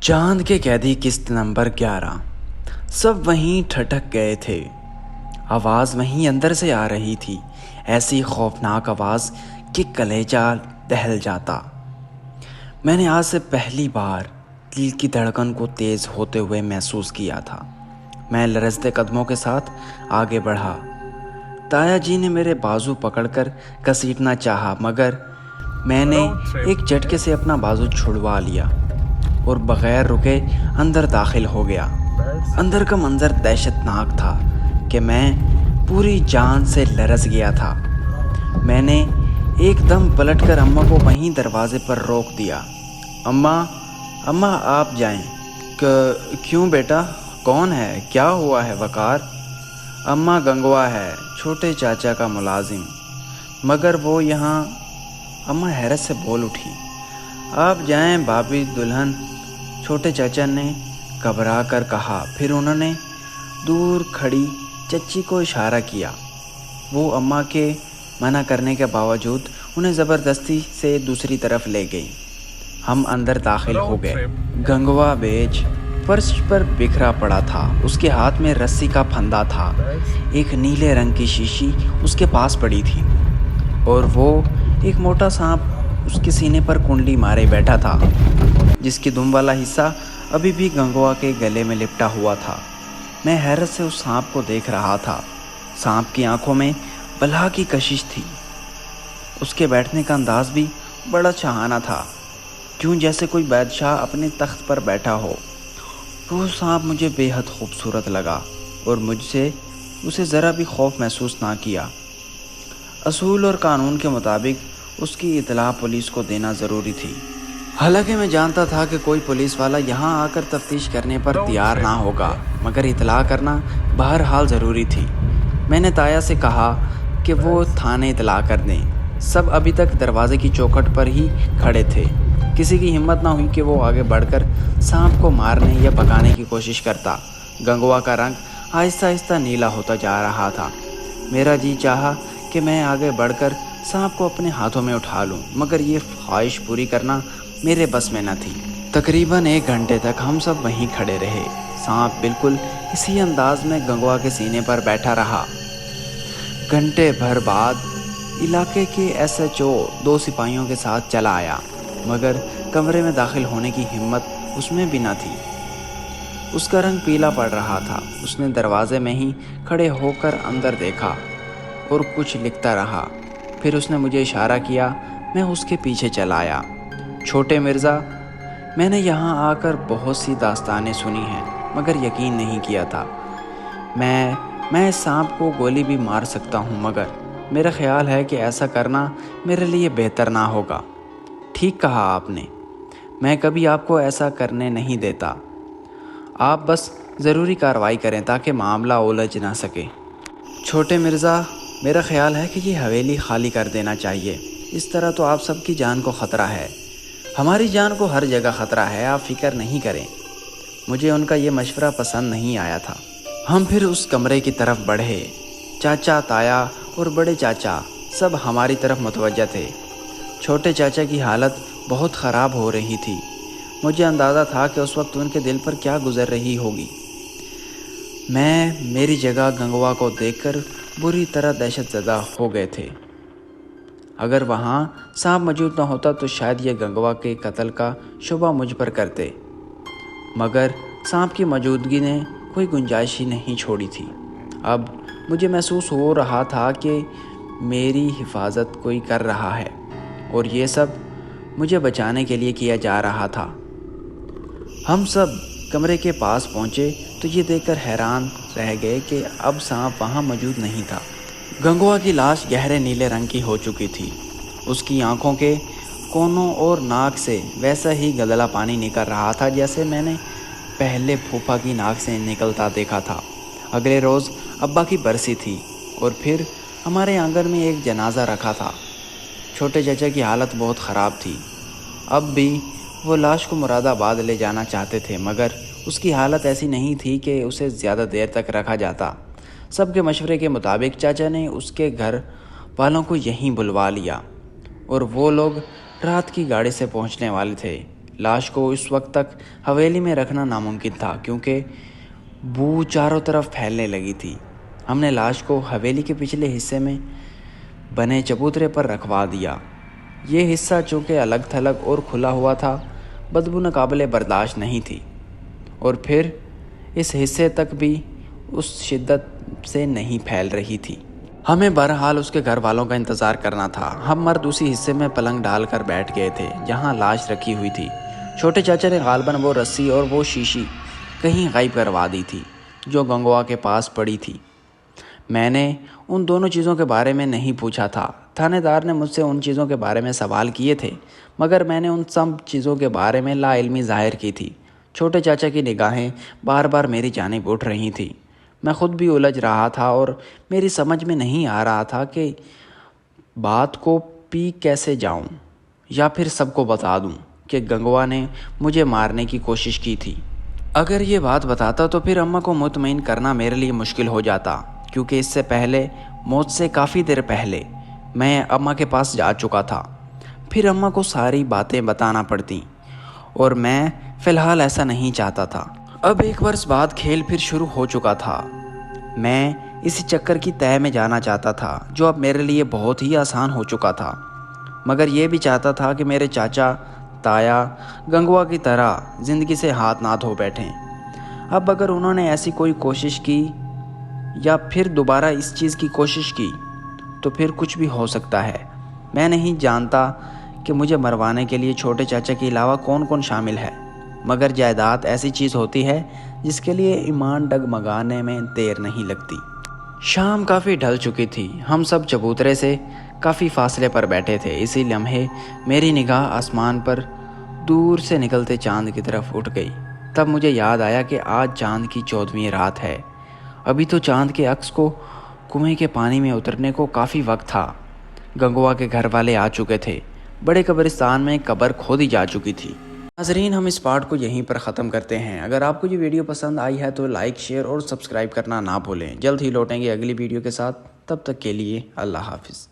चांद के कैदी किस्त नंबर 11। सब वहीं ठठक गए थे। आवाज़ वहीं अंदर से आ रही थी, ऐसी खौफनाक आवाज़ कि कलेजा दहल जाता। मैंने आज से पहली बार दिल की धड़कन को तेज़ होते हुए महसूस किया था। मैं लरजते कदमों के साथ आगे बढ़ा। ताया जी ने मेरे बाजू पकड़कर घसीटना चाहा, मगर मैंने एक झटके से अपना बाजू छुड़वा लिया और बग़ैर रुके अंदर दाखिल हो गया। अंदर का मंजर दहशतनाक था कि मैं पूरी जान से लरज़ गया था। मैंने एकदम पलटकर अम्मा को वहीं दरवाजे पर रोक दिया। अम्मा आप जाएं। क्यों बेटा, कौन है, क्या हुआ है वकार? अम्मा गंगवा है, छोटे चाचा का मुलाजिम, मगर वो यहाँ। अम्मा हैरत से बोल उठी। आप जाएं भाभी दुल्हन, छोटे चाचा ने घबरा कर कहा। फिर उन्होंने दूर खड़ी चच्ची को इशारा किया। वो अम्मा के मना करने के बावजूद उन्हें ज़बरदस्ती से दूसरी तरफ ले गई। हम अंदर दाखिल हो गए। गंगवा बेच फर्श पर बिखरा पड़ा था। उसके हाथ में रस्सी का फंदा था। एक नीले रंग की शीशी उसके पास पड़ी थी और वो एक मोटा सांप उसके सीने पर कुंडली मारे बैठा था, जिसकी दुम वाला हिस्सा अभी भी गंगवा के गले में लिपटा हुआ था। मैं हैरत से उस सांप को देख रहा था। सांप की आंखों में बलहा की कशिश थी। उसके बैठने का अंदाज भी बड़ा शाहाना था, क्यों जैसे कोई बादशाह अपने तख्त पर बैठा हो। वो सांप मुझे बेहद खूबसूरत लगा और मुझसे उसे ज़रा भी खौफ महसूस ना किया। असूल और कानून के मुताबिक उसकी इत्तला पुलिस को देना ज़रूरी थी। हालांकि मैं जानता था कि कोई पुलिस वाला यहाँ आकर तफ्तीश करने पर तैयार ना होगा, मगर इत्तला करना बहरहाल ज़रूरी थी। मैंने ताया से कहा कि वो थाने इत्तला कर दें। सब अभी तक दरवाजे की चौखट पर ही खड़े थे। किसी की हिम्मत ना हुई कि वो आगे बढ़कर सांप को मारने या भगाने की कोशिश करता। गंगवा का रंग आहिस्ता आहिस्ता नीला होता जा रहा था। मेरा जी चाहा कि मैं आगे बढ़कर सांप को अपने हाथों में उठा लूं, मगर ये ख्वाहिश पूरी करना मेरे बस में न थी। तकरीबन 1 घंटे तक हम सब वहीं खड़े रहे। सांप बिल्कुल इसी अंदाज में गंगवा के सीने पर बैठा रहा। घंटे भर बाद इलाके के SHO 2 सिपाहियों के साथ चला आया, मगर कमरे में दाखिल होने की हिम्मत उसमें भी न थी। उसका रंग पीला पड़ रहा था। उसने दरवाजे में ही खड़े होकर अंदर देखा और कुछ लिखता रहा। फिर उसने मुझे इशारा किया। मैं उसके पीछे चला आया। छोटे मिर्ज़ा, मैंने यहाँ आकर बहुत सी दास्तानें सुनी हैं, मगर यकीन नहीं किया था मैं इस सांप को गोली भी मार सकता हूँ, मगर मेरा ख्याल है कि ऐसा करना मेरे लिए बेहतर ना होगा। ठीक कहा आपने, मैं कभी आपको ऐसा करने नहीं देता। आप बस ज़रूरी कार्रवाई करें ताकि मामला उलझ ना सके। छोटे मिर्ज़ा, मेरा ख्याल है कि ये हवेली खाली कर देना चाहिए। इस तरह तो आप सबकी जान को ख़तरा है। हमारी जान को हर जगह ख़तरा है, आप फ़िक्र नहीं करें। मुझे उनका ये मशवरा पसंद नहीं आया था। हम फिर उस कमरे की तरफ बढ़े। चाचा, ताया और बड़े चाचा सब हमारी तरफ मुतवज्जह थे। छोटे चाचा की हालत बहुत ख़राब हो रही थी। मुझे अंदाज़ा था कि उस वक्त उनके दिल पर क्या गुज़र रही होगी। मैं मेरी जगह गंगवा को देखकर बुरी तरह दहशतज़दा हो गए थे। अगर वहाँ सांप मौजूद न होता तो शायद ये गंगवा के कत्ल का शुबा मुझ पर करते, मगर सांप की मौजूदगी ने कोई गुंजाइश ही नहीं छोड़ी थी। अब मुझे महसूस हो रहा था कि मेरी हिफाजत कोई कर रहा है और ये सब मुझे बचाने के लिए किया जा रहा था। हम सब कमरे के पास पहुँचे तो ये देखकर हैरान रह गए कि अब सांप वहाँ मौजूद नहीं था। गंगवा की लाश गहरे नीले रंग की हो चुकी थी। उसकी आंखों के कोनों और नाक से वैसा ही गदला पानी निकल रहा था जैसे मैंने पहले फूफा की नाक से निकलता देखा था। अगले रोज़ अब्बा की बरसी थी और फिर हमारे आंगन में एक जनाजा रखा था। छोटे चाचा की हालत बहुत ख़राब थी। अब भी वो लाश को मुरादाबाद ले जाना चाहते थे, मगर उसकी हालत ऐसी नहीं थी कि उसे ज़्यादा देर तक रखा जाता। सबके मशवरे के मुताबिक चाचा ने उसके घर वालों को यहीं बुलवा लिया और वो लोग रात की गाड़ी से पहुंचने वाले थे। लाश को उस वक्त तक हवेली में रखना नामुमकिन था क्योंकि बू चारों तरफ फैलने लगी थी। हमने लाश को हवेली के पिछले हिस्से में बने चबूतरे पर रखवा दिया। ये हिस्सा चूँकि अलग थलग और खुला हुआ था, बदबू नाकाबिले बर्दाश्त नहीं थी और फिर इस हिस्से तक भी उस शिद्दत से नहीं फैल रही थी। हमें बहरहाल उसके घर वालों का इंतज़ार करना था। हम मर्द उसी हिस्से में पलंग डाल कर बैठ गए थे जहाँ लाश रखी हुई थी। छोटे चाचा ने गालबन वो रस्सी और वो शीशी कहीं गायब करवा दी थी जो गंगवा के पास पड़ी थी। मैंने उन दोनों चीज़ों के बारे में नहीं पूछा था। थानेदार ने मुझसे उन चीज़ों के बारे में सवाल किए थे, मगर मैंने उन सब चीज़ों के बारे में लाइल्मी ज़ाहिर की थी। छोटे चाचा की निगाहें बार बार मेरी जानिब उठ रही थी। मैं ख़ुद भी उलझ रहा था और मेरी समझ में नहीं आ रहा था कि बात को पी कैसे जाऊं या फिर सबको बता दूं कि गंगवा ने मुझे मारने की कोशिश की थी। अगर ये बात बताता तो फिर अम्मा को मुतमईन करना मेरे लिए मुश्किल हो जाता, क्योंकि इससे पहले, मौत से काफ़ी देर पहले, मैं अम्मा के पास जा चुका था। फिर अम्मा को सारी बातें बताना पड़ती और मैं फ़िलहाल ऐसा नहीं चाहता था। अब 1 वर्ष बाद खेल फिर शुरू हो चुका था। मैं इसी चक्कर की तह में जाना चाहता था जो अब मेरे लिए बहुत ही आसान हो चुका था, मगर ये भी चाहता था कि मेरे चाचा ताया गंगवा की तरह ज़िंदगी से हाथ ना धो बैठें। अब अगर उन्होंने ऐसी कोई कोशिश की या फिर दोबारा इस चीज़ की कोशिश की तो फिर कुछ भी हो सकता है। मैं नहीं जानता कि मुझे मरवाने के लिए छोटे चाचा के अलावा कौन कौन शामिल है, मगर जायदाद ऐसी चीज़ होती है जिसके लिए ईमान डगमगाने में देर नहीं लगती। शाम काफ़ी ढल चुकी थी। हम सब चबूतरे से काफ़ी फासले पर बैठे थे। इसी लम्हे मेरी निगाह आसमान पर दूर से निकलते चांद की तरफ उठ गई। तब मुझे याद आया कि आज चांद की 14वीं रात है। अभी तो चांद के अक्स को कुएं के पानी में उतरने को काफ़ी वक्त था। गंगवा के घर वाले आ चुके थे। बड़े कब्रिस्तान में कब्र खोदी जा चुकी थी। नाज़रीन, हम इस पार्ट को यहीं पर ख़त्म करते हैं। अगर आपको ये वीडियो पसंद आई है तो लाइक, शेयर और सब्सक्राइब करना ना भूलें। जल्द ही लौटेंगे अगली वीडियो के साथ। तब तक के लिए अल्लाह हाफ़िज़।